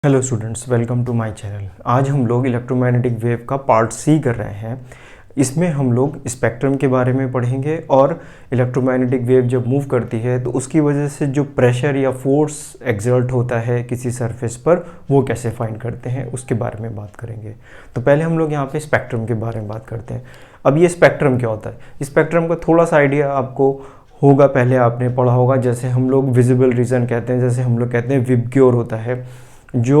Hello students, welcome to my channel. आज हम लोग इलेक्ट्रोमैग्नेटिक वेव का पार्ट सी कर रहे हैं। इसमें हम लोग स्पेक्ट्रम के बारे में पढ़ेंगे और इलेक्ट्रोमैग्नेटिक वेव जब मूव करती है तो उसकी वजह से जो प्रेशर या फोर्स एक्सर्ट होता है किसी सरफेस पर, वो कैसे फाइंड करते हैं उसके बारे में बात करेंगे। तो पहले हम लोग यहाँ पे स्पेक्ट्रम के बारे में बात करते हैं। अब ये स्पेक्ट्रम क्या होता है? स्पेक्ट्रम का थोड़ा सा आइडिया आपको होगा, पहले आपने पढ़ा होगा। जैसे हम लोग विजिबल रीजन कहते हैं, जैसे हम लोग कहते हैं विबग्योर होता है, जो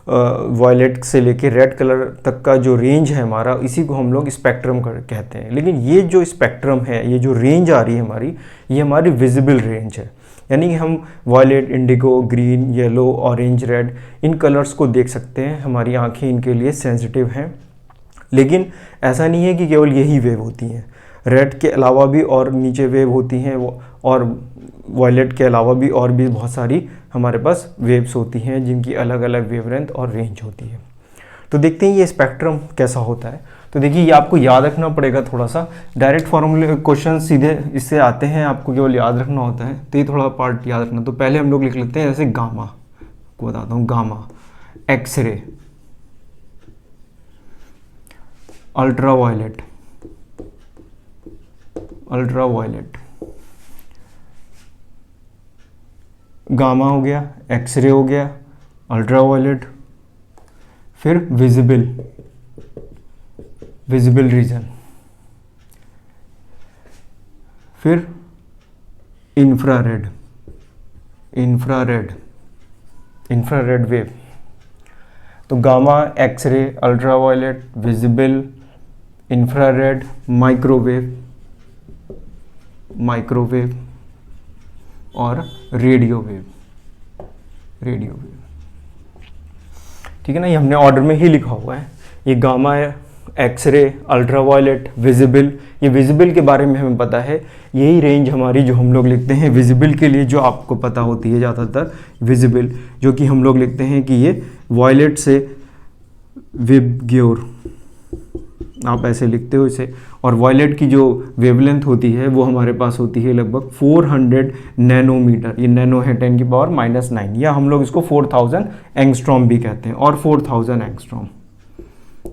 वायलेट से लेके रेड कलर तक का जो रेंज है हमारा, इसी को हम लोग स्पेक्ट्रम कहते हैं। लेकिन ये जो स्पेक्ट्रम है, ये जो रेंज आ रही है हमारी, ये हमारी विजिबल रेंज है। यानी कि हम violet, indigo, green, yellow, orange, red इन कलर्स को देख सकते हैं। हमारी आंखें इनके लिए सेंसिटिव हैं। लेकिन ऐसा नहीं है कि केवल यही वेव होती हैं। रेड के अलावा भी और नीचे वेव होती हैं, और वायलेट के अलावा भी और भी बहुत सारी हमारे पास वेव्स होती हैं जिनकी अलग अलग वेवलेंथ और रेंज होती है। तो देखते हैं ये स्पेक्ट्रम कैसा होता है। तो देखिए, ये आपको याद रखना पड़ेगा थोड़ा सा। डायरेक्ट फॉर्मूले क्वेश्चन सीधे इससे आते हैं, आपको केवल याद रखना होता है। तो ये थोड़ा पार्ट याद रखना। तो पहले हम लोग लिख लेते हैं जैसे गामा को बताता हूँ। Gamma, x ray, ultraviolet, ultraviolet, gamma हो गया, एक्सरे हो गया, अल्ट्रावायलेट, फिर विजिबल, विजिबल रीजन, फिर इंफ्रारेड, इंफ्रारेड, इंफ्रारेड वेव। तो gamma, x ray, ultraviolet, visible, infrared, microwave, microwave और रेडियो वेव, रेडियो वेव। ठीक है ना, ये हमने ऑर्डर में ही लिखा हुआ है। ये गामा, एक्सरे, अल्ट्रावायलेट, विजिबल। ये विजिबल के बारे में हमें पता है, यही रेंज हमारी जो हम लोग लिखते हैं विजिबल के लिए, जो आपको पता होती है ज़्यादातर विजिबल, जो कि हम लोग लिखते हैं कि ये वायलेट से विबग्योर, आप ऐसे लिखते हो इसे। और वायलेट की जो वेवलेंथ होती है वो हमारे पास होती है लगभग 400 नैनोमीटर। ये नैनो है 10 की पावर -9, या हम लोग इसको 4000 एंगस्ट्रॉम भी कहते हैं। और 4000 एंगस्ट्रॉम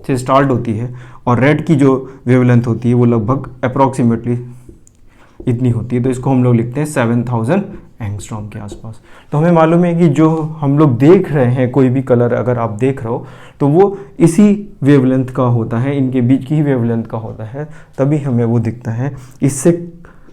से स्टार्ट होती है। और रेड की जो वेवलेंथ होती है वो लगभग अप्रॉक्सीमेटली इतनी होती है। तो इसको हम लोग लिखते हैं 7000 एंगस्ट्रॉम के आसपास। तो हमें मालूम है कि जो हम लोग देख रहे हैं, कोई भी कलर अगर आप देख रहे हो तो वो इसी वेवलेंथ का होता है, इनके बीच की ही वेवलेंथ का होता है, तभी हमें वो दिखता है। इससे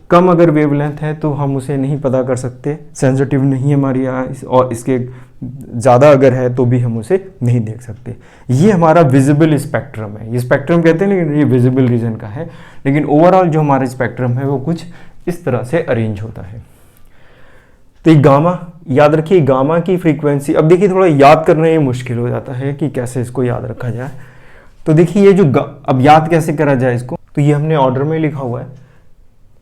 कम अगर वेवलेंथ है तो हम उसे नहीं पता कर सकते, सेंसिटिव नहीं है हमारी आँख, और इसके ज़्यादा अगर है तो भी हम उसे नहीं देख सकते। ये हमारा विजिबल स्पेक्ट्रम है। ये स्पेक्ट्रम कहते हैं, लेकिन ये विजिबल रीजन का है। लेकिन ओवरऑल जो हमारा स्पेक्ट्रम है वो कुछ इस तरह से अरेंज होता है। तो ये गामा, याद रखिए गामा की फ्रीक्वेंसी। अब देखिए, थोड़ा याद करना ये मुश्किल हो जाता है कि कैसे इसको याद रखा जाए। तो देखिए, ये जो अब याद कैसे करा जाए इसको, तो ये हमने ऑर्डर में लिखा हुआ है।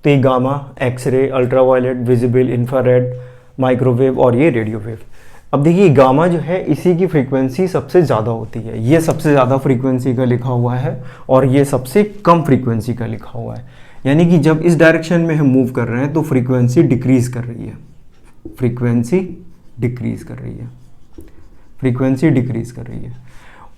तो ये gamma, x ray, ultraviolet, visible, infrared, microwave और ये रेडियो वेव। अब देखिए, गामा जो है इसी की फ्रीक्वेंसी सबसे ज़्यादा होती है। ये सबसे ज़्यादा फ्रीक्वेंसी का लिखा हुआ है और ये सबसे कम फ्रीक्वेंसी का लिखा हुआ है। यानी कि जब इस डायरेक्शन में हम मूव कर रहे हैं तो फ्रीक्वेंसी डिक्रीज कर रही है, फ्रीक्वेंसी डिक्रीज कर रही है, फ्रीक्वेंसी डिक्रीज कर रही है।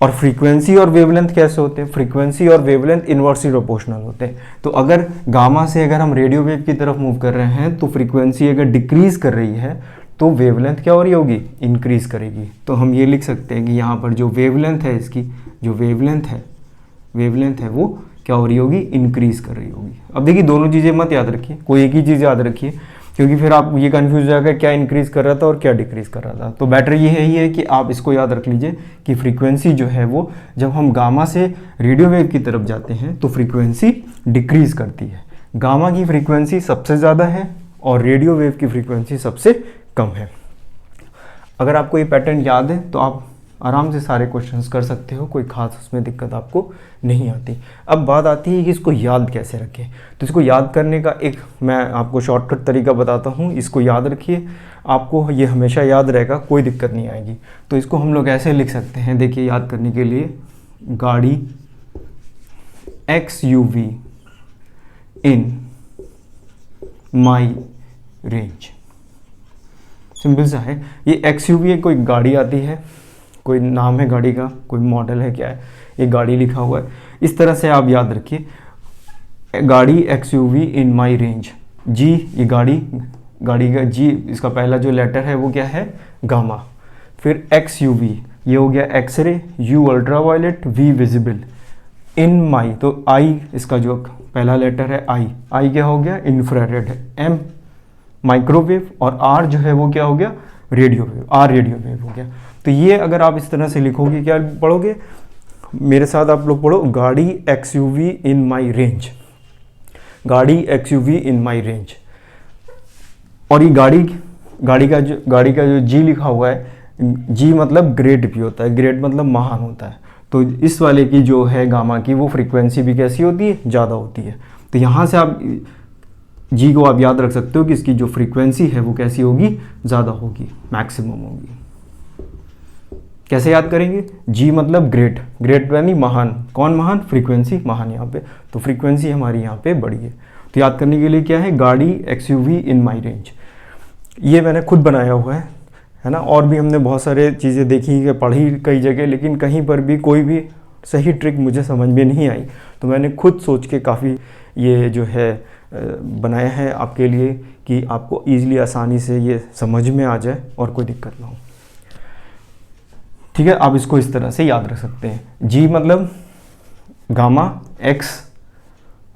और फ्रीक्वेंसी और वेवलेंथ कैसे होते हैं? फ्रीक्वेंसी और वेवलेंथ इनवर्सली प्रोपोर्शनल होते हैं। तो अगर गामा से अगर हम रेडियो वेव की तरफ मूव कर रहे हैं तो फ्रीक्वेंसी अगर डिक्रीज कर रही है तो वेवलेंथ क्या हो रही होगी? इंक्रीज करेगी। तो हम ये लिख सकते हैं कि यहाँ पर जो वेवलेंथ है, इसकी जो वेवलेंथ है वो क्या हो रही होगी? इंक्रीज कर रही होगी। अब देखिए, दोनों चीज़ें मत याद रखिए, कोई एक ही चीज़ याद रखिए, क्योंकि फिर आप ये कंफ्यूज हो जाएगा क्या इंक्रीज कर रहा था और क्या डिक्रीज कर रहा था। तो बेटर ये है कि आप इसको याद रख लीजिए कि फ्रीक्वेंसी जो है वो जब हम गामा से रेडियो वेव की तरफ जाते हैं तो फ्रीक्वेंसी डिक्रीज करती है। गामा की फ्रीक्वेंसी सबसे ज़्यादा है और रेडियो वेव की फ्रीक्वेंसी सबसे कम है। अगर आपको ये पैटर्न याद है तो आप आराम से सारे क्वेश्चंस कर सकते हो, कोई खास उसमें दिक्कत आपको नहीं आती। अब बात आती है कि इसको याद कैसे रखें। तो इसको याद करने का एक मैं आपको शॉर्टकट तरीका बताता हूँ। इसको याद रखिए, आपको ये हमेशा याद रहेगा, कोई दिक्कत नहीं आएगी। तो इसको हम लोग ऐसे लिख सकते हैं, देखिए याद करने के लिए, गाड़ी XUV इन माई रेंज। सिंपल सा है। ये XUV कोई गाड़ी आती है, कोई नाम है गाड़ी का, कोई मॉडल है, क्या है, ये गाड़ी लिखा हुआ है। इस तरह से आप याद रखिए, गाड़ी XUV इन माई रेंज। जी, ये गाड़ी का जी, इसका पहला जो लेटर है वो क्या है, गामा। फिर XUV ये हो गया X-ray, U ultraviolet, V visible, इन माई, तो I इसका जो पहला लेटर है I क्या हो गया, इंफ्रारेड है, M माइक्रोवेव, और R जो है वो क्या हो गया, radio wave, R radio wave हो गया। तो ये अगर आप इस तरह से लिखोगे, क्या पढ़ोगे, मेरे साथ आप लोग पढ़ो, गाड़ी XUV इन माई रेंज, गाड़ी XUV इन माई रेंज। और ये गाड़ी का जो जी लिखा हुआ है, जी मतलब ग्रेट भी होता है, ग्रेट मतलब महान होता है। तो इस वाले की जो है गामा की वो फ्रीक्वेंसी भी कैसी होती है, ज़्यादा होती है। तो यहाँ से आप जी को आप याद रख सकते हो कि इसकी जो फ्रीक्वेंसी है वो कैसी होगी, ज़्यादा होगी, मैक्सिमम होगी। कैसे याद करेंगे, जी मतलब ग्रेट, ग्रेट यानी महान, कौन महान, फ्रीक्वेंसी महान यहाँ पे, तो फ्रीक्वेंसी हमारी यहाँ पे बड़ी है। तो याद करने के लिए क्या है, गाड़ी XUV इन माई रेंज। ये मैंने खुद बनाया हुआ है ना, और भी हमने बहुत सारे चीज़ें देखी कि पढ़ी कई जगह, लेकिन कहीं पर भी कोई भी सही ट्रिक मुझे समझ में नहीं आई, तो मैंने खुद सोच के काफ़ी ये जो है बनाया है आपके लिए, कि आपको ईज़िली आसानी से ये समझ में आ जाए और कोई दिक्कत ना हो। ठीक है, आप इसको इस तरह से याद रख सकते हैं, जी मतलब gamma, X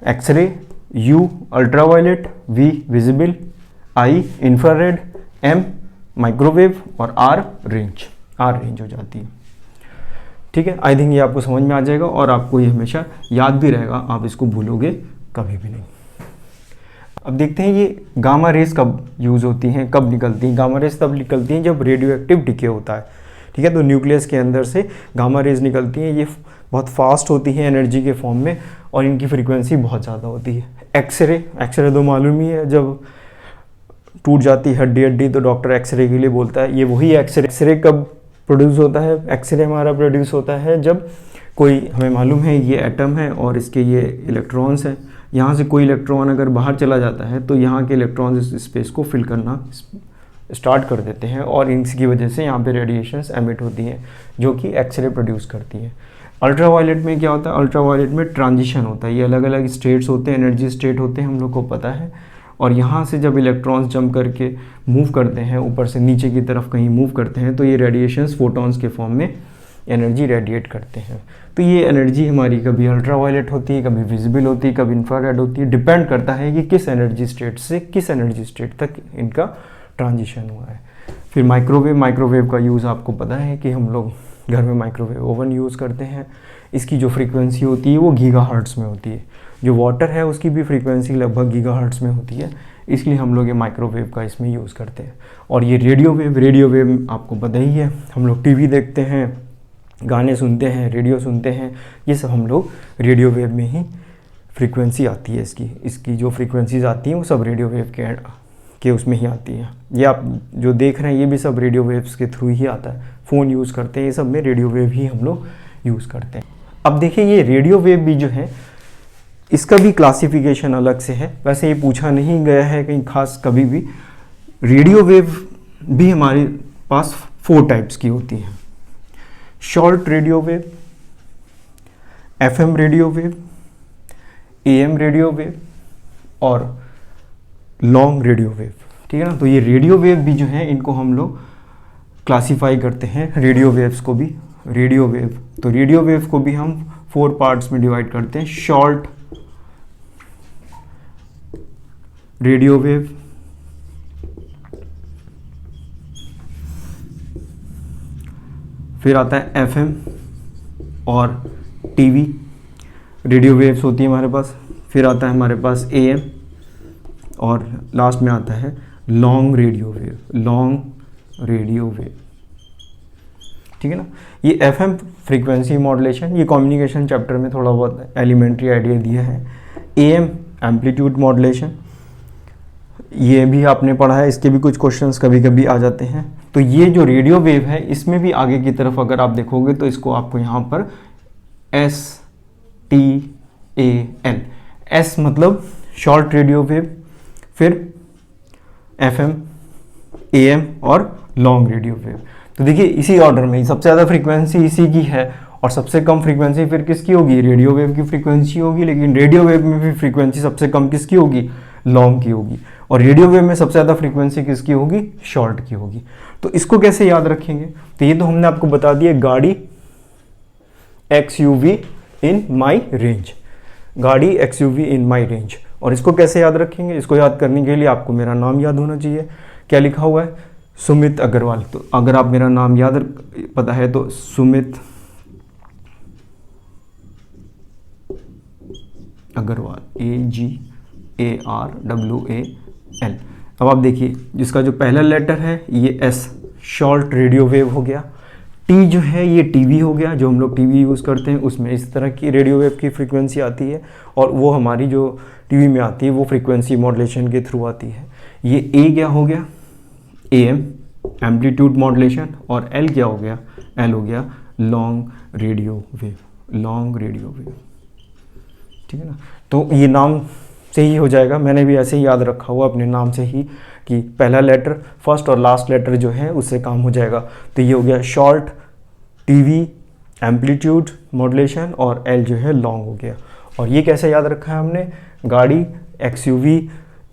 x ray, U ultraviolet, V visible, I infrared, M microwave, और R रेंज हो जाती है। ठीक है, आई थिंक ये आपको समझ में आ जाएगा और आपको ये हमेशा याद भी रहेगा, आप इसको भूलोगे कभी भी नहीं। अब देखते हैं ये गामा रेज कब यूज़ होती हैं, कब निकलती हैं। गामा रेज तब निकलती हैं जब रेडियो एक्टिव डिके होता है। ठीक है, तो न्यूक्लियस के अंदर से गामा रेज निकलती हैं, ये बहुत फास्ट होती है एनर्जी के फॉर्म में, और इनकी फ्रीक्वेंसी बहुत ज़्यादा होती है। एक्सरे तो मालूम ही है, जब टूट जाती है हड्डी तो डॉक्टर एक्सरे के लिए बोलता है, ये वही एक्सरे कब प्रोड्यूस होता है, एक्सरे हमारा प्रोड्यूस होता है जब कोई, हमें मालूम है ये एटम है और इसके ये इलेक्ट्रॉन्स हैं, यहाँ से कोई इलेक्ट्रॉन अगर बाहर चला जाता है तो यहाँ के इलेक्ट्रॉन्स इस स्पेस को फिल करना स्टार्ट कर देते हैं, और इनकी वजह से यहाँ पे रेडिएशंस एमिट होती हैं जो कि एक्सरे प्रोड्यूस करती हैं। अल्ट्रावायलेट में क्या होता है, अल्ट्रावायलेट में ट्रांजिशन होता है, ये अलग अलग स्टेट्स होते हैं, एनर्जी स्टेट होते हैं, हम लोग को पता है, और यहाँ से जब इलेक्ट्रॉन्स जंप करके मूव करते हैं, ऊपर से नीचे की तरफ कहीं मूव करते हैं, तो ये रेडिएशंस फोटॉन्स के फॉर्म में एनर्जी रेडिएट करते हैं। तो ये एनर्जी हमारी कभी अल्ट्रावायलेट होती है, कभी विजिबल होती है, कभी इंफ्रारेड होती है, डिपेंड करता है कि किस एनर्जी स्टेट से किस एनर्जी स्टेट तक इनका ट्रांजिशन हुआ है। फिर माइक्रोवेव का यूज़ आपको पता है कि हम लोग घर में माइक्रोवेव ओवन यूज़ करते हैं, इसकी जो फ्रीक्वेंसी होती है वो गीगाहर्ट्ज़ में होती है, जो वाटर है उसकी भी फ्रीक्वेंसी लगभग गीगाहर्ट्ज़ में होती है, इसलिए हम लोग ये माइक्रोवेव का इसमें यूज़ करते हैं। और ये रेडियो वेव आपको पता ही है, हम लोग टीवी देखते हैं, गाने सुनते हैं, रेडियो सुनते हैं, ये सब हम लोग रेडियो वेव में ही फ्रीक्वेंसी आती है, इसकी जो फ्रीक्वेंसीज आती हैं वो सब रेडियो वेव के उसमें ही आती है। ये आप जो देख रहे हैं ये भी सब रेडियो वेव्स के थ्रू ही आता है, फ़ोन यूज़ करते हैं, ये सब में रेडियो वेव ही हम लोग यूज़ करते हैं। अब देखिए ये रेडियो वेव भी जो है इसका भी क्लासिफिकेशन अलग से है, वैसे ये पूछा नहीं गया है कहीं खास कभी भी। रेडियो वेव भी हमारे पास 4 टाइप्स की होती हैं, short radio wave, FM radio wave, AM radio wave और लॉन्ग रेडियो वेव। ठीक है ना, तो ये रेडियो वेव भी जो है इनको हम लोग क्लासीफाई करते हैं, रेडियो वेव्स को भी रेडियो वेव। तो रेडियो वेव को भी हम 4 पार्ट्स में डिवाइड करते हैं, शॉर्ट रेडियो वेव, फिर आता है FM और TV रेडियो वेव्स होती है हमारे पास, फिर आता है हमारे पास AM, और लास्ट में आता है लॉन्ग रेडियो वेव। ठीक है ना, ये FM फ्रीक्वेंसी मॉड्यूलेशन, ये कम्युनिकेशन चैप्टर में थोड़ा बहुत एलिमेंट्री आइडिया दिया है। AM एम्पलीट्यूड मॉड्यूलेशन, ये भी आपने पढ़ा है, इसके भी कुछ क्वेश्चंस कभी कभी आ जाते हैं। तो ये जो रेडियो वेव है इसमें भी आगे की तरफ अगर आप देखोगे तो इसको आपको यहाँ पर STAL, S मतलब शॉर्ट रेडियो वेव, फिर FM, AM और लॉन्ग रेडियो वेव। तो देखिए इसी ऑर्डर में सबसे ज़्यादा फ्रीक्वेंसी इसी की है और सबसे कम फ्रीक्वेंसी फिर किसकी होगी, रेडियो वेव की फ्रीक्वेंसी होगी। लेकिन रेडियो वेव में भी फ्रीक्वेंसी सबसे कम किसकी होगी, लॉन्ग की होगी। और रेडियो वेव में सबसे ज़्यादा फ्रीक्वेंसी किसकी होगी, शॉर्ट की होगी। तो इसको कैसे याद रखेंगे, तो ये तो हमने आपको बता दिया, गाड़ी XUV इन माई रेंज, गाड़ी XUV इन माई रेंज। और इसको कैसे याद रखेंगे, इसको याद करने के लिए आपको मेरा नाम याद होना चाहिए। क्या लिखा हुआ है, सुमित अग्रवाल। तो अगर आप मेरा नाम याद पता है तो सुमित अग्रवाल, AGARWAL। अब आप देखिए जिसका जो पहला लेटर है ये S, शॉर्ट रेडियो वेव हो गया। T जो है ये TV हो गया, जो हम लोग TV यूज़ करते हैं उसमें इस तरह की रेडियो वेव की फ्रीक्वेंसी आती है, और वो हमारी जो TV में आती है वो फ्रीक्वेंसी मॉड्यूलेशन के थ्रू आती है। ये A क्या हो गया, AM एम्पलीट्यूड मॉड्यूलेशन, और L क्या हो गया, L हो गया long radio wave, long radio wave. ठीक है ना, तो ये नाम से ही हो जाएगा, मैंने भी ऐसे ही याद रखा हुआ अपने नाम से ही कि पहला लेटर फर्स्ट और लास्ट लेटर जो है उससे काम हो जाएगा। तो ये हो गया शॉर्ट, TV एम्पलीट्यूड मॉड्यूलेशन, और L जो है लॉन्ग हो गया। और ये कैसे याद रखा है हमने, गाड़ी XUV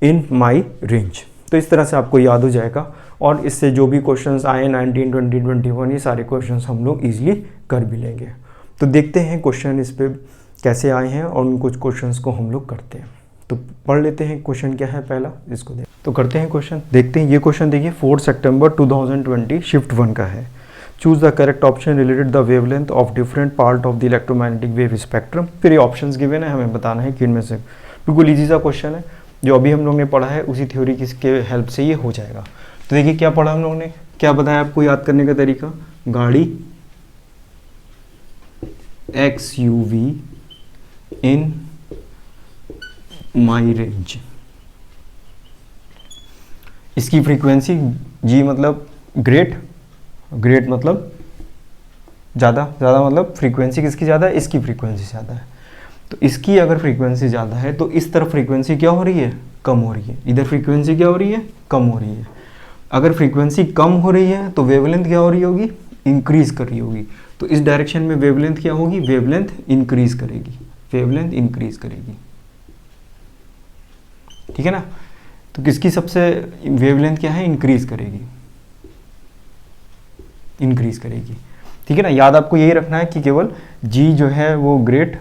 इन माई रेंज। तो इस तरह से आपको याद हो जाएगा, और इससे जो भी क्वेश्चंस आए 19, 20, 21 ये सारे क्वेश्चंस हम लोग ईजिली कर भी लेंगे। तो देखते हैं क्वेश्चन इस पे कैसे आए हैं और उन कुछ क्वेश्चंस को हम लोग करते हैं। तो पढ़ लेते हैं क्वेश्चन क्या है पहला, इसको देख तो करते हैं क्वेश्चन, देखते हैं। ये क्वेश्चन देखिए 4 सितंबर 2020 शिफ्ट 1 का है। Choose the correct option related the wavelength of different part of the electromagnetic wave spectrum. फिर ये ऑप्शंस गिवन है, हमें बताना है कि इनमें से, बिल्कुल ईजी सा क्वेश्चन है, जो अभी हम लोग ने पढ़ा है उसी थ्योरी की हेल्प से ये हो जाएगा। तो देखिए क्या पढ़ा हम लोग ने, क्या बताया आपको याद करने का तरीका, गाड़ी XUV इन माई रेंज, इसकी फ्रीक्वेंसी G मतलब ग्रेट, ग्रेट मतलब ज़्यादा, ज़्यादा मतलब फ्रीक्वेंसी किसकी ज़्यादा है, इसकी फ्रीक्वेंसी ज़्यादा है। तो इसकी अगर फ्रीक्वेंसी ज़्यादा है तो इस तरफ फ्रीक्वेंसी क्या हो रही है, कम हो रही है, इधर फ्रीक्वेंसी क्या हो रही है, कम हो रही है। अगर फ्रीक्वेंसी कम हो रही है तो वेवलेंथ क्या हो रही होगी, इंक्रीज कर रही होगी। तो इस डायरेक्शन में वेवलेंथ क्या होगी, वेवलेंथ इंक्रीज करेगी, वेवलेंथ इंक्रीज करेगी। ठीक है ना, तो किसकी सबसे वेवलेंथ क्या है, इंक्रीज करेगी, इंक्रीज करेगी। ठीक है ना, याद आपको यही रखना है कि केवल G जो है वो ग्रेट,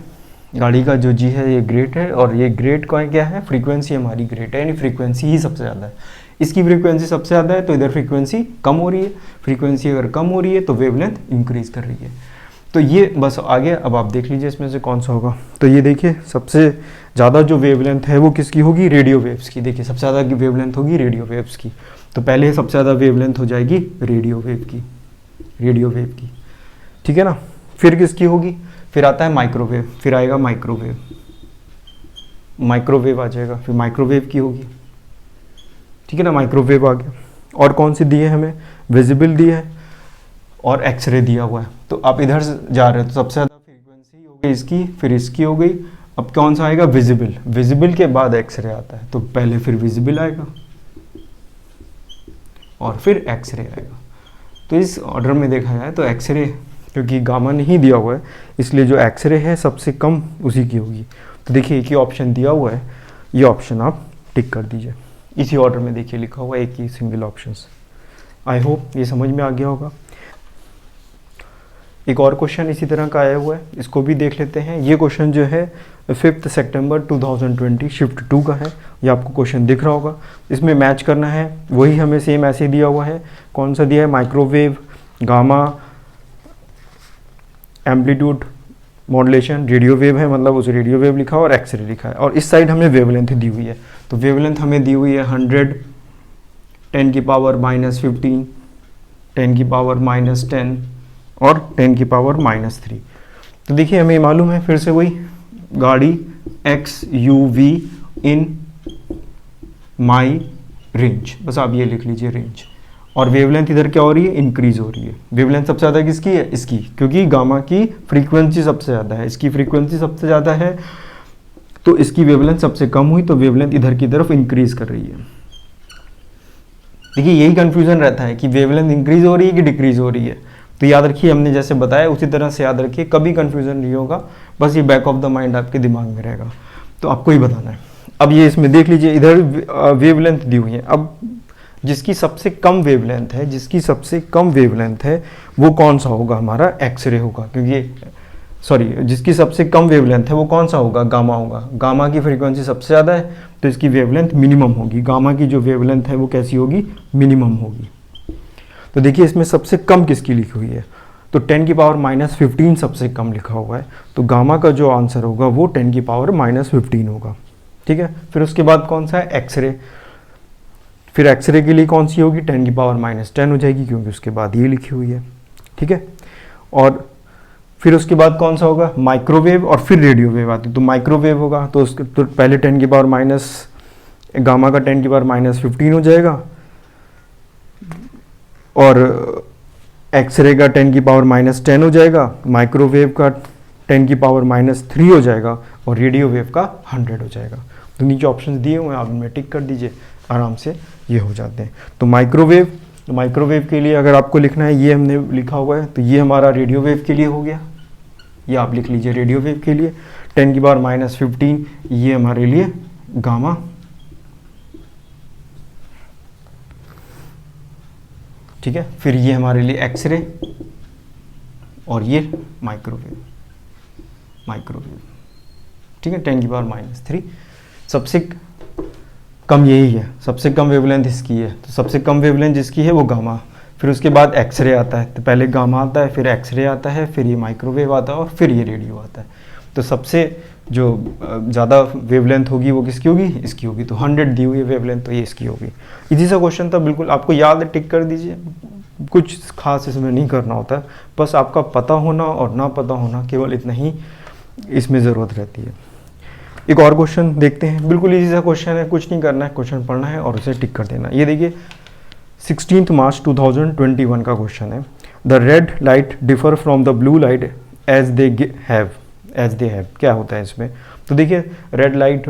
गाड़ी का जो G है ये ग्रेट है, और ये ग्रेट का क्या है, फ्रीक्वेंसी हमारी ग्रेट है, यानी फ्रीक्वेंसी ही सबसे ज़्यादा है। इसकी फ्रीक्वेंसी सबसे ज़्यादा है तो इधर फ्रीक्वेंसी कम हो रही है, फ्रीक्वेंसी अगर कम हो रही है तो वेवलेंथ इंक्रीज कर रही है। तो ये बस आगे अब आप देख लीजिए इसमें से कौन सा होगा। तो ये देखिए सबसे ज़्यादा जो वेवलेंथ है वो किसकी होगी, रेडियो वेव्स की। देखिए सबसे ज़्यादा की वेवलेंथ होगी रेडियो वेव्स की, तो पहले सबसे ज़्यादा वेवलेंथ हो जाएगी रेडियो वेव की, रेडियो वेव की। ठीक है ना, फिर किसकी होगी, फिर आता है माइक्रोवेव, फिर आएगा माइक्रोवेव, माइक्रोवेव आ जाएगा, फिर माइक्रोवेव की होगी। ठीक है ना, माइक्रोवेव आ गया। और कौन सी दी है हमें, विजिबल दी है और एक्सरे दिया हुआ है। तो आप इधर से जा रहे हो तो सबसे ज़्यादा फ्रीक्वेंसी हो गई इसकी, फिर इसकी हो गई, अब कौन सा आएगा, विजिबल, विजिबल के बाद एक्सरे आता है, तो पहले फिर विजिबल आएगा और फिर एक्सरे आएगा। तो इस ऑर्डर में देखा जाए तो एक्सरे, क्योंकि गामा नहीं दिया हुआ है इसलिए जो एक्सरे है सबसे कम उसी की होगी। तो देखिए एक ही ऑप्शन दिया हुआ है, ये ऑप्शन आप टिक कर दीजिए। इसी ऑर्डर में देखिए लिखा हुआ है, एक ही सिंगल ऑप्शन। आई होप ये समझ में आ गया होगा। एक और क्वेश्चन इसी तरह का आया हुआ है, इसको भी देख लेते हैं। ये क्वेश्चन जो है 5 सितंबर 2020 शिफ्ट 2 का है, ये आपको क्वेश्चन दिख रहा होगा। इसमें मैच करना है, वही हमें सेम ऐसे दिया हुआ है। कौन सा दिया है, microwave, gamma, amplitude modulation, radio wave है, मतलब उस रेडियो वेव लिखा है और एक्सरे लिखा है, और इस साइड हमें वेवलेंथ दी हुई है। तो वेवलेंथ हमें दी हुई है 100, 10 की पावर -15, 10 की पावर -10 और 10 की पावर -3। तो देखिए हमें मालूम है, फिर से वही, गाड़ी XUV इन माई रेंज, बस आप ये लिख लीजिए रेंज। और वेवलेंथ इधर क्या हो रही है, इंक्रीज हो रही है। वेवलेंथ सबसे ज़्यादा किसकी है, इसकी, क्योंकि गामा की फ्रीक्वेंसी सबसे ज़्यादा है, इसकी फ्रीक्वेंसी सबसे ज़्यादा है, तो इसकी वेवलेंथ सबसे कम हुई, तो वेवलेंथ इधर की तरफ इंक्रीज कर रही है। देखिए यही कन्फ्यूज़न रहता है कि वेवलेंथ इंक्रीज हो रही है कि डिक्रीज हो रही है। तो याद रखिए, हमने जैसे बताया उसी तरह से याद रखिए, कभी कन्फ्यूज़न नहीं होगा, बस ये बैक ऑफ द माइंड आपके दिमाग में रहेगा, तो आपको ही बताना है। अब ये इसमें देख लीजिए, इधर वेवलेंथ दी हुई है। अब जिसकी सबसे कम वेवलेंथ है, जिसकी सबसे कम वेवलेंथ है वो कौन सा होगा, हमारा एक्सरे होगा, क्योंकि सॉरी जिसकी सबसे कम वेवलेंथ है वो कौन सा होगा, गामा होगा। गामा की फ्रीक्वेंसी सबसे ज़्यादा है तो इसकी वेवलेंथ मिनिमम होगी। गामा की जो वेवलेंथ है वो कैसी होगी, मिनिमम होगी। तो देखिए इसमें सबसे कम किसकी लिखी हुई है, तो 10⁻⁻15 सबसे कम लिखा हुआ है, तो गामा का जो आंसर होगा वो 10⁻⁻15 होगा। ठीक है, फिर उसके बाद कौन सा है, एक्सरे। फिर एक्सरे के लिए कौन सी होगी, 10⁻10 हो जाएगी, क्योंकि उसके बाद ये लिखी हुई है। ठीक है, और फिर उसके बाद कौन सा होगा, माइक्रोवेव, और फिर रेडियो वेव आती है। तो माइक्रोवेव होगा तो उसके तो पहले 10⁻, गामा का 10⁻15 हो जाएगा, और एक्सरे का 10⁻10 हो जाएगा, माइक्रोवेव का 10⁻³ हो जाएगा, और रेडियो वेव का 100 हो जाएगा। तो नीचे ऑप्शन दिए हुए हैं, आप इनमें टिक कर दीजिए, आराम से ये हो जाते हैं। तो माइक्रोवेव के लिए अगर आपको लिखना है, ये हमने लिखा हुआ है, तो ये हमारा रेडियो वेव के लिए हो गया, ये आप लिख लीजिए रेडियो वेव के लिए। 10⁻15 ये हमारे लिए गामा, ठीक है, फिर ये हमारे लिए एक्सरे, और ये माइक्रोवेव, ठीक है, 10⁻³ सबसे कम यही है, सबसे कम वेवलेंथ इसकी है। तो सबसे कम वेवलेंथ जिसकी है वो गामा, फिर उसके बाद एक्सरे आता है, तो पहले गामा आता है, फिर एक्सरे आता है, फिर ये माइक्रोवेव आता है, और फिर ये रेडियो आता है। तो सबसे जो ज़्यादा वेवलेंथ होगी वो किसकी होगी, इसकी होगी। तो 100 दी हुई है वेवलेंथ, तो ये इसकी होगी। इजी सा क्वेश्चन था, बिल्कुल आपको याद है, टिक कर दीजिए, कुछ खास इसमें नहीं करना होता है, बस आपका पता होना और ना पता होना, केवल इतना ही इसमें ज़रूरत रहती है। एक और क्वेश्चन देखते हैं, बिल्कुल इजी सा क्वेश्चन है, कुछ नहीं करना है, क्वेश्चन पढ़ना है और उसे टिक कर देना। ये देखिए 16 मार्च 2021 का क्वेश्चन है। The red light differ from the blue light as they have, क्या होता है इसमें। तो देखिए रेड लाइट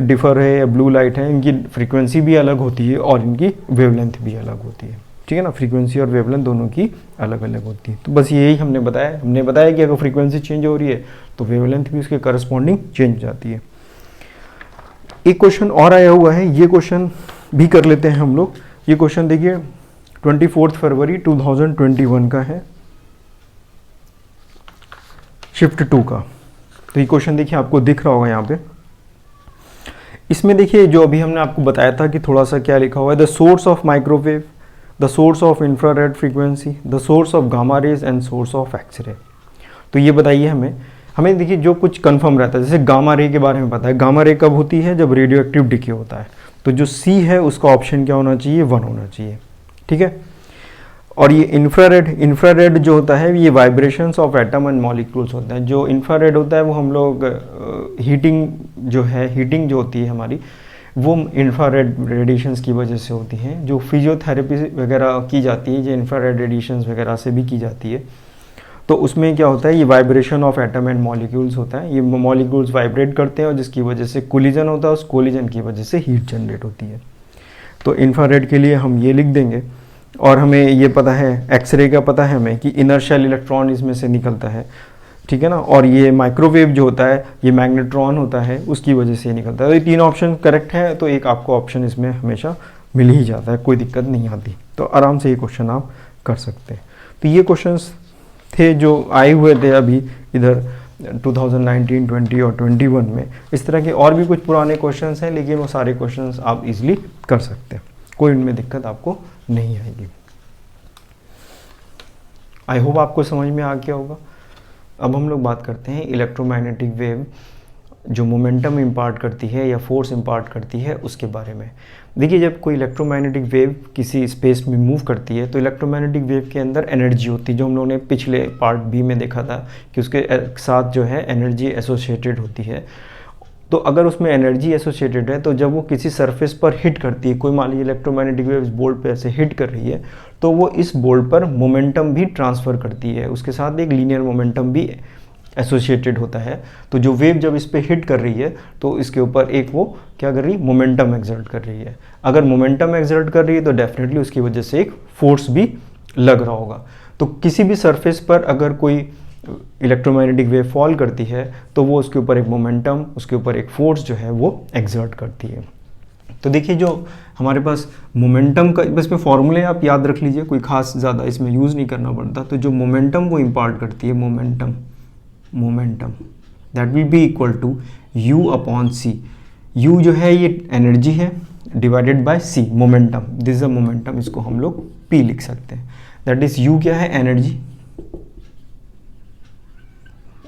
डिफर है या ब्लू लाइट है, इनकी फ्रीक्वेंसी भी अलग होती है और इनकी वेवलेंथ भी अलग होती है। ठीक है ना, फ्रीक्वेंसी और वेवलेंथ दोनों की अलग अलग होती है। तो बस यही हमने बताया कि अगर फ्रीक्वेंसी चेंज हो रही है तो वेवलेंथ भी उसके करस्पॉन्डिंग चेंज हो जाती है। एक क्वेश्चन और आया हुआ है, ये क्वेश्चन भी कर लेते हैं हम लोग। ये क्वेश्चन देखिए 24 फरवरी 2021 का है, शिफ्ट 2 का। तो ये क्वेश्चन देखिए आपको दिख रहा होगा यहाँ पे। इसमें देखिए जो अभी हमने आपको बताया था कि थोड़ा सा क्या लिखा हुआ है, the source of microwave, the source of infrared frequency, the source of gamma rays and source of x ray. तो ये बताइए हमें देखिए जो कुछ कंफर्म रहता है, जैसे गामा रे के बारे में पता है, गामा रे कब होती है, जब रेडियो एक्टिव डिके होता है। तो जो सी है उसका ऑप्शन क्या होना चाहिए, 1 होना चाहिए। ठीक है, और ये इंफ्रारेड जो होता है ये vibrations of atom and molecules होते हैं। जो इंफ्रारेड होता है वो हम लोग हीटिंग जो होती है हमारी, वो इंफ्रारेड रेडिएशंस की वजह से होती हैं। जो फिजियोथेरेपी वगैरह की जाती है, जो इंफ्रारेड रेडिएशंस वगैरह से भी की जाती है, तो उसमें क्या होता है, ये vibration of atom and molecules होता है। ये मॉलिक्यूल्स वाइब्रेट करते हैं और जिसकी वजह से कोलिजन होता है, उस कोलिजन की वजह से हीट जनरेट होती है। तो इंफ्रारेड के लिए हम ये लिख देंगे। और हमें ये पता है, एक्सरे का पता है हमें कि इनर्शियल इलेक्ट्रॉन इसमें से निकलता है। ठीक है ना, और ये माइक्रोवेव जो होता है ये मैग्नेट्रॉन होता है, उसकी वजह से निकलता है। तो ये 3 ऑप्शन करेक्ट है, तो एक आपको ऑप्शन इसमें हमेशा मिल ही जाता है, कोई दिक्कत नहीं आती। तो आराम से ये क्वेश्चन आप कर सकते हैं। तो ये क्वेश्चंस थे जो आए हुए थे अभी इधर 2019, 20 और 21 में। इस तरह के और भी कुछ पुराने क्वेश्चंस हैं, लेकिन वो सारे क्वेश्चंस आप इजीली कर सकते हैं, कोई उनमें दिक्कत आपको नहीं आएगी। आई होप आपको समझ में आ गया होगा। अब हम लोग बात करते हैं इलेक्ट्रोमैग्नेटिक वेव जो मोमेंटम इम्पार्ट करती है या फोर्स इम्पार्ट करती है उसके बारे में। देखिए जब कोई इलेक्ट्रोमैग्नेटिक वेव किसी स्पेस में मूव करती है तो इलेक्ट्रोमैग्नेटिक वेव के अंदर एनर्जी होती है, जो हम लोगों ने पिछले पार्ट बी में देखा था कि उसके साथ जो है एनर्जी एसोसिएटेड होती है। तो अगर उसमें एनर्जी एसोसिएटेड है तो जब वो किसी सरफेस पर हिट करती है, कोई मान लीजिए इलेक्ट्रोमैग्नेटिक वेव इस बोर्ड पे ऐसे हिट कर रही है, तो वो इस बोर्ड पर मोमेंटम भी ट्रांसफ़र करती है, उसके साथ एक लीनियर मोमेंटम भी एसोसिएटेड होता है। तो जो वेव जब इस पे हिट कर रही है तो इसके ऊपर एक वो क्या कर रही है, मोमेंटम एक्सर्ट कर रही है। अगर मोमेंटम एक्सर्ट कर रही है तो डेफिनेटली उसकी वजह से एक फोर्स भी लग रहा होगा। तो किसी भी सरफेस पर अगर कोई इलेक्ट्रोमैग्नेटिक वेव फॉल करती है तो वो उसके ऊपर एक मोमेंटम, उसके ऊपर एक फोर्स जो है वो एक्सर्ट करती है। तो देखिए जो हमारे पास मोमेंटम का, बस में फॉर्मूले आप याद रख लीजिए, कोई खास ज़्यादा इसमें यूज़ नहीं करना पड़ता। तो जो मोमेंटम वो इम्पार्ट करती है, momentum that will be equal to u upon c. u जो है ये एनर्जी है divided by c, momentum, this is a momentum, इसको हम लोग p लिख सकते हैं। दैट इज u क्या है, एनर्जी,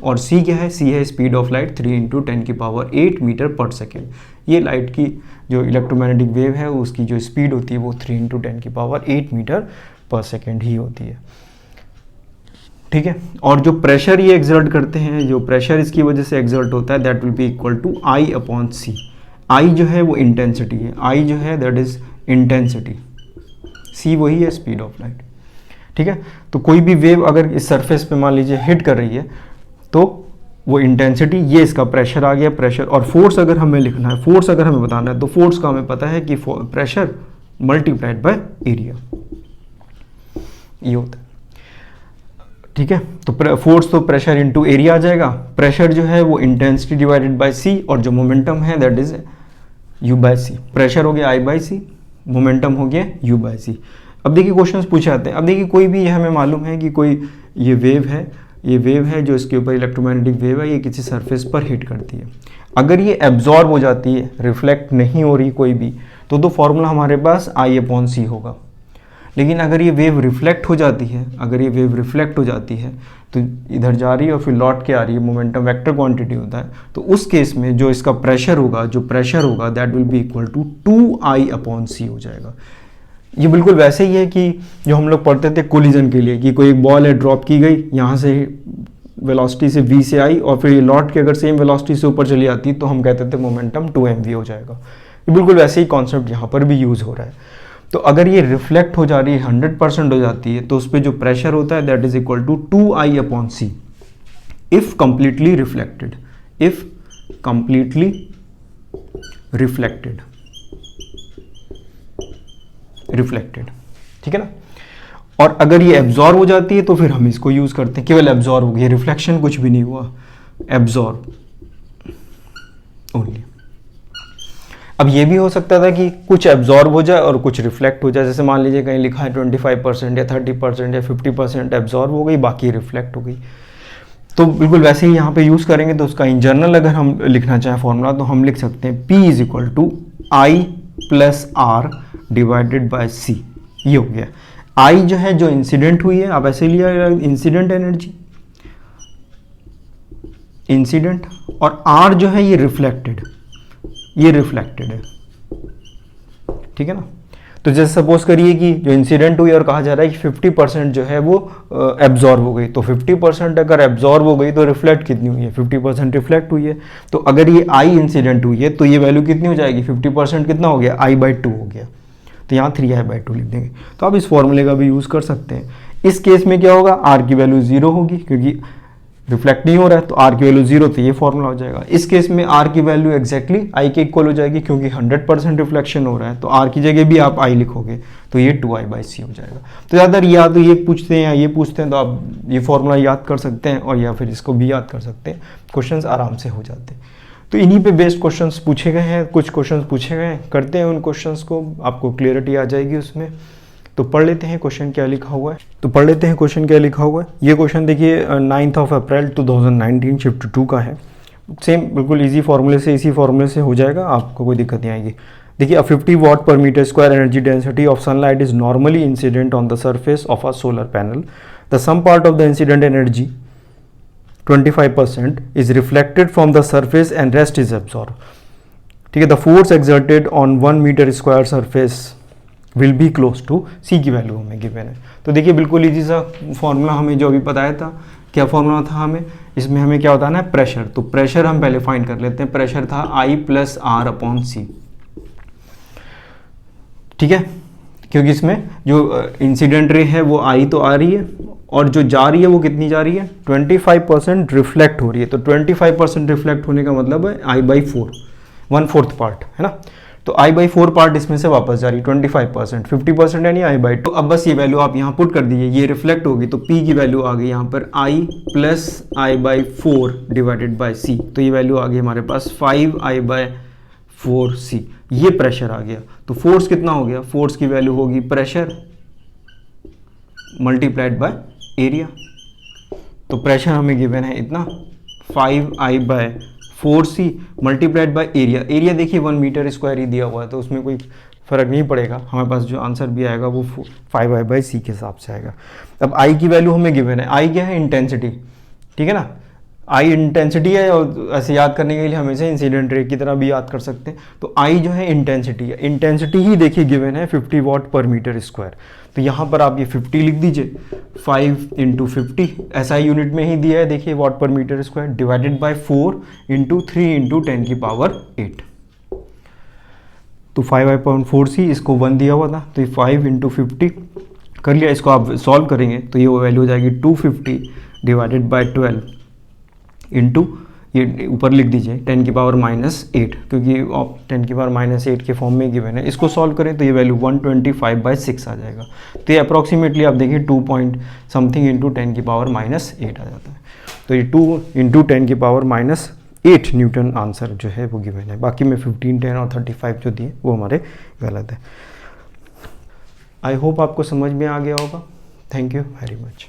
और c क्या है, c है स्पीड ऑफ लाइट 3 × 10⁸ मीटर पर सेकेंड। ये लाइट की जो इलेक्ट्रोमैग्नेटिक वेव है उसकी जो स्पीड होती है वो 3 × 10⁸ मीटर पर सेकेंड ही होती है। ठीक है, और जो प्रेशर ये एक्सर्ट करते हैं, जो प्रेशर इसकी वजह से एक्सर्ट होता है, that will be equal to I upon c. I जो है वो इंटेंसिटी है, I जो है दैट इज इंटेंसिटी, C वही है स्पीड ऑफ लाइट। ठीक है, तो कोई भी वेव अगर इस सरफेस पे मान लीजिए हिट कर रही है तो वो इंटेंसिटी, ये इसका प्रेशर आ गया, प्रेशर। और फोर्स अगर हमें लिखना है, फोर्स अगर हमें बताना है तो फोर्स का हमें पता है कि प्रेशर मल्टीप्लाइड बाय एरिया, ये होता है। ठीक है, तो फोर्स तो प्रेशर इनटू एरिया आ जाएगा। प्रेशर जो है वो इंटेंसिटी डिवाइडेड बाय सी, और जो मोमेंटम है that is u by c. Pressure हो गया I बाय सी, मोमेंटम हो गया u बाय सी। अब देखिए क्वेश्चंस पूछे जाते हैं। अब देखिए कोई भी, ये हमें मालूम है कि कोई ये वेव है जो इसके ऊपर इलेक्ट्रोमैग्नेटिक वेव है, ये किसी सरफेस पर हिट करती है। अगर ये एब्जॉर्ब हो जाती है, रिफ्लेक्ट नहीं हो रही कोई भी, तो फॉर्मूला हमारे पास I अपॉन सी होगा। लेकिन अगर ये वेव रिफ्लेक्ट हो जाती है, तो इधर जा रही है और फिर लौट के आ रही है, मोमेंटम वेक्टर क्वांटिटी होता है, तो उस केस में जो इसका प्रेशर होगा that will be equal to 2I upon C हो जाएगा। ये बिल्कुल वैसे ही है कि जो हम लोग पढ़ते थे कोलिजन के लिए, कि कोई एक बॉल है ड्रॉप की गई, यहाँ से वेलोसिटी से v से आई और फिर ये लौट के अगर सेम वेलोसिटी से ऊपर चली आती तो हम कहते थे मोमेंटम 2mv हो जाएगा। ये बिल्कुल वैसे ही कॉन्सेप्ट यहाँ पर भी यूज़ हो रहा है। तो अगर ये रिफ्लेक्ट हो जा रही है, 100% हो जाती है, तो उस पर जो प्रेशर होता है that is equal to 2I upon c if completely reflected. ठीक है ना। और अगर ये एब्जॉर्ब हो जाती है तो फिर हम इसको यूज करते हैं, केवल एब्जॉर्ब हो गई, रिफ्लेक्शन कुछ भी नहीं हुआ, एब्जॉर्ब ओनली। अब ये भी हो सकता था कि कुछ एब्जॉर्ब हो जाए और कुछ रिफ्लेक्ट हो जाए, जैसे मान लीजिए कहीं लिखा है 25% या 30% या 50% एब्जॉर्ब हो गई, बाकी रिफ्लेक्ट हो गई। तो बिल्कुल वैसे ही यहाँ पे यूज़ करेंगे। तो उसका इन जनरल अगर हम लिखना चाहें फॉर्मूला तो हम लिख सकते हैं P is equal to I plus R divided by C. ये हो गया। I जो है जो इंसिडेंट हुई है, आप ऐसे लिया इंसिडेंट एनर्जी, इंसिडेंट, और R जो है ये रिफ्लेक्टेड है। ठीक है ना। तो जैसे सपोज करिए कि जो इंसिडेंट हुई और कहा जा रहा है कि 50% जो है वो एब्जॉर्ब हो गई, तो 50% अगर एब्जॉर्ब हो गई तो रिफ्लेक्ट कितनी हुई है, 50% रिफ्लेक्ट हुई है। तो अगर ये I इंसिडेंट हुई है तो ये वैल्यू कितनी हो जाएगी, 50% कितना हो गया, I/2 हो गया। तो यहाँ 3I/2 लिख देंगे। तो आप इस फॉर्मूले का भी यूज़ कर सकते हैं। इस केस में क्या होगा, R की वैल्यू 0 होगी क्योंकि रिफ्लेक्ट नहीं हो रहा है, तो R की वैल्यू 0, तो ये फॉर्मूला हो जाएगा। इस केस में R की वैल्यू एग्जैक्टली I के इक्वल हो जाएगी क्योंकि 100% रिफ्लेक्शन हो रहा है, तो R की जगह भी आप I लिखोगे तो ये 2I/c हो जाएगा। तो ज़्यादातर या तो ये पूछते हैं या ये पूछते हैं, तो आप ये फॉर्मूला याद कर सकते हैं और या फिर इसको भी याद कर सकते हैं, क्वेश्चंस आराम से हो जाते हैं। तो इन्हीं पे बेस्ड क्वेश्चंस पूछे गए हैं, कुछ क्वेश्चंस पूछे गए हैं, करते हैं उन क्वेश्चंस को, आपको क्लियरिटी आ जाएगी उसमें। तो पढ़ लेते हैं क्वेश्चन क्या लिखा हुआ है। ये क्वेश्चन देखिए 9 अप्रैल 2019 शिफ्ट 2 का है। सेम बिल्कुल इसी फॉर्मूले से हो जाएगा, आपको कोई दिक्कत नहीं आएगी। देखिए, a 50 watt per meter square energy density of sunlight is normally incident on the surface of a solar panel. The sum part of the incident energy 25% is reflected from the surface and rest is absorbed. ठीक है, the force exerted on 1 meter square surface will be close to C की value हमें given है। तो देखिए बिल्कुल easy सा formula हमें जो अभी बताया था, क्या फॉर्मूला था हमें, इसमें हमें क्या होता है ना, प्रेशर। तो प्रेशर हम पहले फाइंड कर लेते हैं। प्रेशर था I प्लस आर अपॉन सी। ठीक है, क्योंकि इसमें जो इंसिडेंट रे है वो I तो आ रही है और जो जा रही है वो कितनी जा रही है, 25% रिफ्लेक्ट हो रही है। तो 25% रिफ्लेक्ट होने का मतलब है I/4, 1/4 पार्ट है ना। तो I/4 पार्ट इसमें से वापस जा रही है 25%, 50% यानी I/2। तो अब बस ये वैल्यू आप यहाँ पुट कर दीजिए, ये रिफ्लेक्ट होगी तो P की वैल्यू आ गई यहाँ पर I plus I/4 divided by C। तो ये वैल्यू आ गई हमारे पास 5I/4C। ये प्रेशर आ गया। तो फोर्स कितना हो गया, फोर्स की वैल्यू होगी प्रेशर मल्टीप्लाइड बाय एरिया। तो प्रेशर हमें गिवन है इतना 5I/4C multiplied by area. Area देखिए 1 मीटर स्क्वायर ही दिया हुआ है तो उसमें कोई फ़र्क नहीं पड़ेगा, हमारे पास जो आंसर भी आएगा वो 5I/C के हिसाब से आएगा। अब I की वैल्यू हमें गिवन है, I क्या है, इंटेंसिटी, ठीक है ना। I इंटेंसिटी है और ऐसे याद करने के लिए हमेशा इंसिडेंट रे की तरह भी याद कर सकते हैं। तो I जो है इंटेंसिटी है, इंटेंसिटी ही देखिए गिवन है 50 वाट पर मीटर स्क्वायर। तो यहाँ पर आप ये 50 लिख दीजिए, 5 × 50 SI यूनिट में ही दिया है देखिए वाट पर मीटर स्क्वायर, डिवाइडेड बाय 4 × 3 × 10⁸ तो 5I/4C, इसको 1 दिया हुआ था तो ये 5 × 50 कर लिया। इसको आप सॉल्व करेंगे तो ये वैल्यू हो जाएगी 250 डिवाइडेड बाय 12 इंटू, ये ऊपर लिख दीजिए 10⁻⁸, क्योंकि 10⁻⁸ के फॉर्म में गिवन है। इसको सॉल्व करें तो ये वैल्यू 125/6 आ जाएगा। तो ये अप्रॉक्सीमेटली आप देखिए 2 पॉइंट समथिंग इंटू 10⁻⁸ आ जाता है। तो ये 2 × 10⁻⁸ न्यूटन आंसर जो है वो गिवन है। बाकी में 15, 10 और 35 जो दिए वो हमारे गलत है। आई होप आपको समझ में आ गया होगा। Thank you very much.